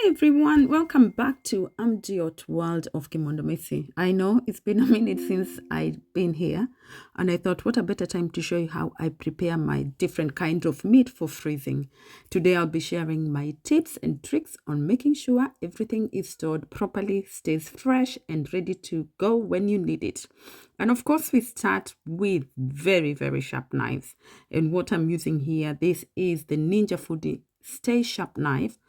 Hi everyone, welcome back to Amdiot World of Kimondomesi. I know it's been a minute since I've been here, and I thought what a better time to show you how I prepare my different kind of meat for freezing. Today I'll be sharing my tips and tricks on making sure everything is stored properly, stays fresh and ready to go when you need it. And of course we start with very sharp knives. And what I'm using here, this is the Ninja Foodie Stay Sharp knife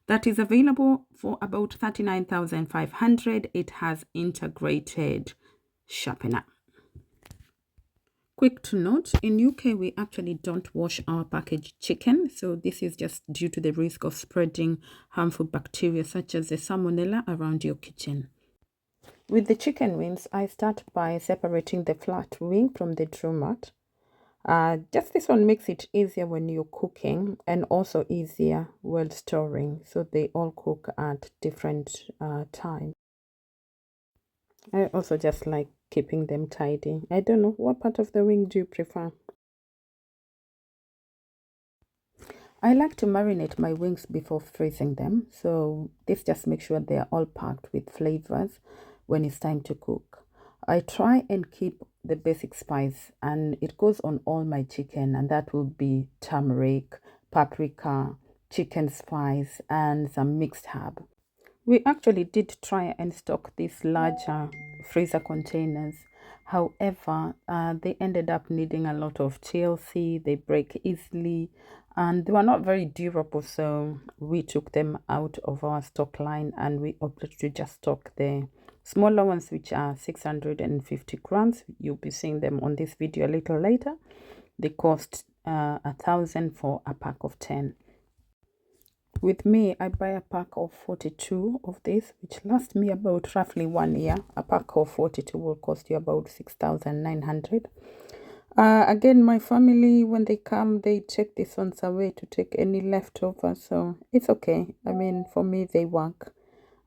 that is available for about 39,500. It has integrated sharpener. Quick to note, in UK we actually don't wash our packaged chicken, so this is just due to the risk of spreading harmful bacteria such as the salmonella around your kitchen. With the chicken wings, I start by separating the flat wing from the drummer. Just this one makes it easier when you're cooking and also easier while storing, so they all cook at different times. I also just like keeping them tidy. I don't know, what part of the wing do you prefer? I like to marinate my wings before freezing them, so this just makes sure they are all packed with flavors when it's time to cook. I try and keep the basic spice, and it goes on all my chicken, and that will be turmeric, paprika, chicken spice, and some mixed herb. We actually did try and stock these larger freezer containers. However, they ended up needing a lot of TLC, they break easily, and they were not very durable. So we took them out of our stock line and we opted to just stock the smaller ones, which are 650 grams. You'll be seeing them on this video a little later. They cost 1,000 for a pack of 10. With me, I buy a pack of 42 of this, which lasts me about roughly 1 year. A pack of 42 will cost you about 6,900. Again, my family, when they come, they take these ones away to take any leftover. So it's okay. I mean, for me, they work.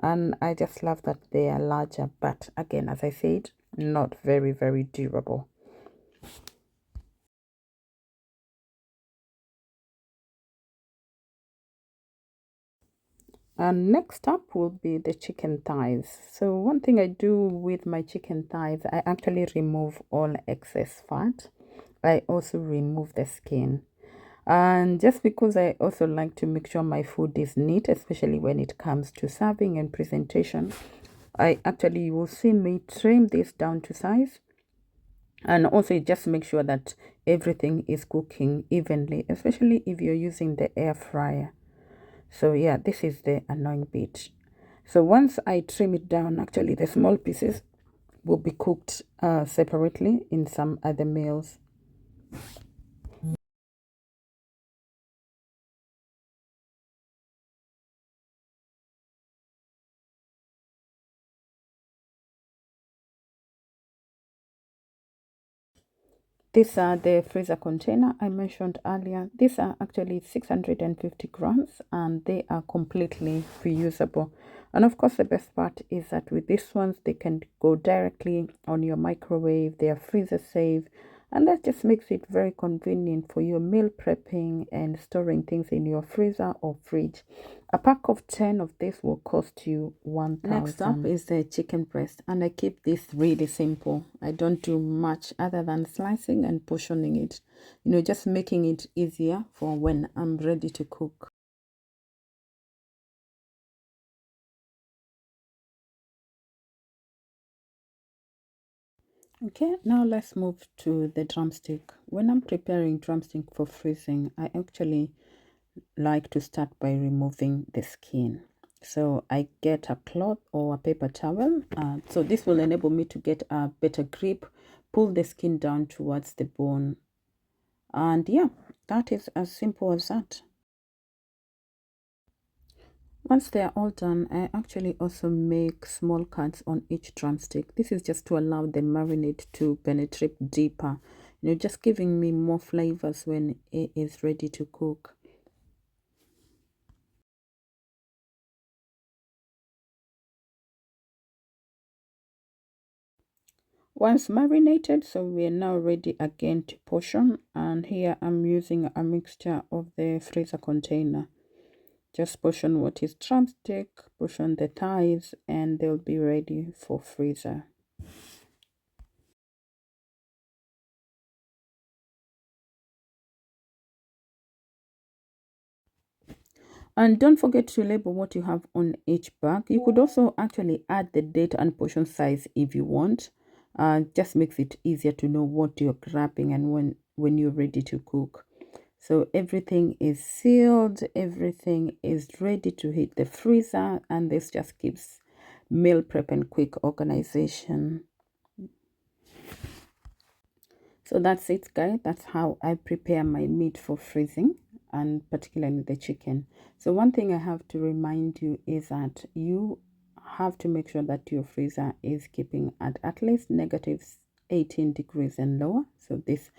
And I just love that they are larger. But again, as I said, not very durable. And next up will be the chicken thighs. So one thing I do with my chicken thighs, I actually remove all excess fat. I also remove the skin. And just because I also like to make sure my food is neat, especially when it comes to serving and presentation, I actually, you will see me trim this down to size. And also just make sure that everything is cooking evenly, especially if you're using the air fryer. So yeah, this is the annoying bit. So once I trim it down, actually the small pieces will be cooked separately in some other meals. These are the freezer container I mentioned earlier. These are actually 650 grams and they are completely reusable. And of course, the best part is that with these ones, they can go directly on your microwave. They are freezer safe. And that just makes it very convenient for your meal prepping and storing things in your freezer or fridge. A pack of 10 of this will cost you 1,000. Next up is the chicken breast, and I keep this really simple. I don't do much other than slicing and portioning it. You know, just making it easier for when I'm ready to cook. Okay, now let's move to the drumstick. When I'm preparing drumstick for freezing, I actually like to start by removing the skin. So I get a cloth or a paper towel. So this will enable me to get a better grip, pull the skin down towards the bone. And yeah, that is as simple as that. Once they are all done, I actually also make small cuts on each drumstick. This is just to allow the marinade to penetrate deeper, you know, just giving me more flavors when it is ready to cook. Once marinated, so we are now ready again to portion, and here I'm using a mixture of the freezer container Just portion what is drumstick, portion the thighs, and they'll be ready for freezer. And don't forget to label what you have on each bag. You could also actually add the date and portion size if you want. Just makes it easier to know what you're grabbing and when you're ready to cook. So everything is sealed, everything is ready to hit the freezer, and this just keeps meal prep and quick organization. So that's it, guys. That's how I prepare my meat for freezing, and particularly the chicken. So one thing I have to remind you is that you have to make sure that your freezer is keeping at least negative 18 degrees and lower. So this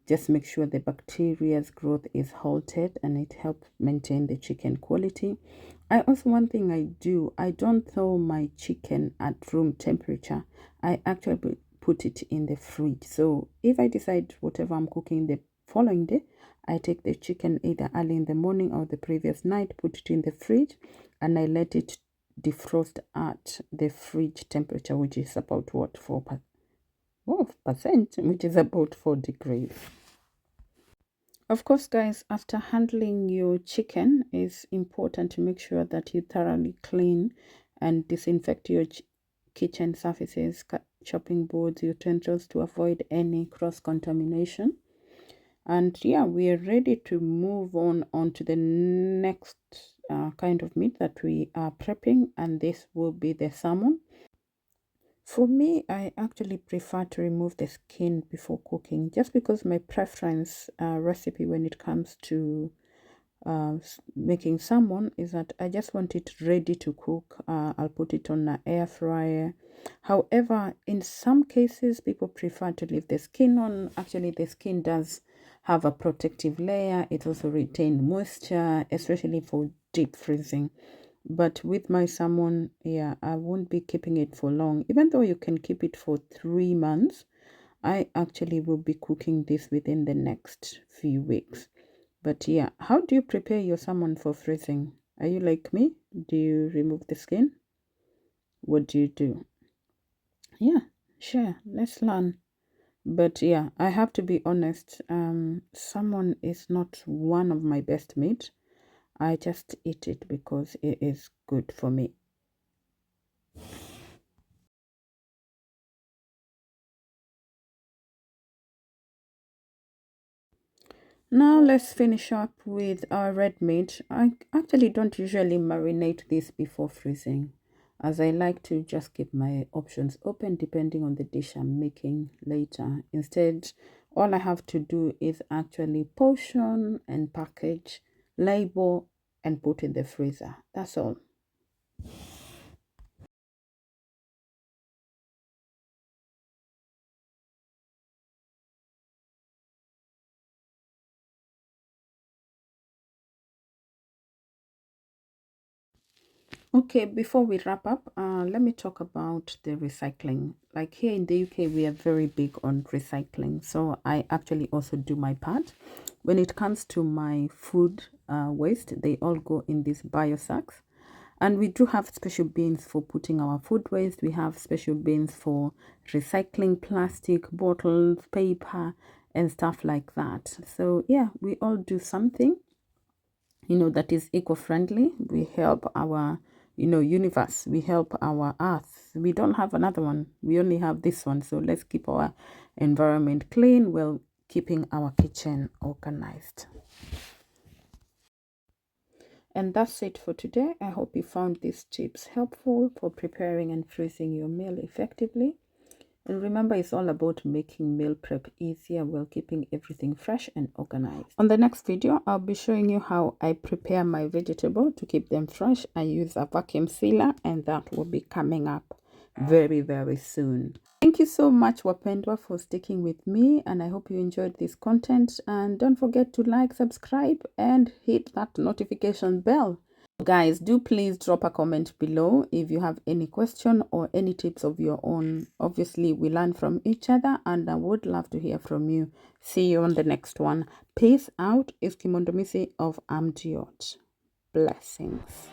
just make sure the bacteria's growth is halted, and it helps maintain the chicken quality. I also, one thing I do, I don't thaw my chicken at room temperature. I actually put it in the fridge. So if I decide whatever I'm cooking the following day, I take the chicken either early in the morning or the previous night, put it in the fridge, and I let it defrost at the fridge temperature, which is about what, 4%, which is about 4 degrees. Of course, guys, after handling your chicken, it's important to make sure that you thoroughly clean and disinfect your kitchen surfaces, chopping boards, utensils, to avoid any cross-contamination. And yeah, we are ready to move on to the next kind of meat that we are prepping, and this will be the salmon. For me, I actually prefer to remove the skin before cooking, just because my preference recipe when it comes to making salmon is that I just want it ready to cook. I'll put it on an air fryer. However, in some cases, people prefer to leave the skin on. Actually, the skin does have a protective layer. It also retains moisture, especially for deep freezing. But with my salmon, yeah, I won't be keeping it for long. Even though you can keep it for 3 months, I actually will be cooking this within the next few weeks. But yeah, how do you prepare your salmon for freezing? Are you like me? Do you remove the skin? What do you do? Yeah, sure, let's learn. But yeah, I have to be honest, salmon is not one of my best meat. I just eat it because it is good for me. Now let's finish up with our red meat. I actually don't usually marinate this before freezing, as I like to just keep my options open depending on the dish I'm making later. Instead, all I have to do is actually portion and package, label, and put in the freezer. That's all. Okay, before we wrap up, let me talk about the recycling. Like here in the UK, we are very big on recycling. So I actually also do my part. When it comes to my food waste, they all go in these bio sacks. And we do have special bins for putting our food waste. We have special bins for recycling plastic, bottles, paper, and stuff like that. So yeah, we all do something, that is eco-friendly. We help our, universe. We help our earth. We don't have another one. We only have this one. So let's keep our environment clean while keeping our kitchen organized. And that's it for today. I hope you found these tips helpful for preparing and freezing your meal effectively. And remember, it's all about making meal prep easier while keeping everything fresh and organized. On the next video, I'll be showing you how I prepare my vegetable to keep them fresh. I use a vacuum sealer, and that will be coming up very, very soon. Thank you so much, Wapendwa, for sticking with me, and I hope you enjoyed this content. And don't forget to like, subscribe, and hit that notification bell. Guys, do please drop a comment below if you have any question or any tips of your own. Obviously, we learn from each other, and I would love to hear from you. See you on the next one. Peace out. It's Kimondomisi of Amdiot. Blessings.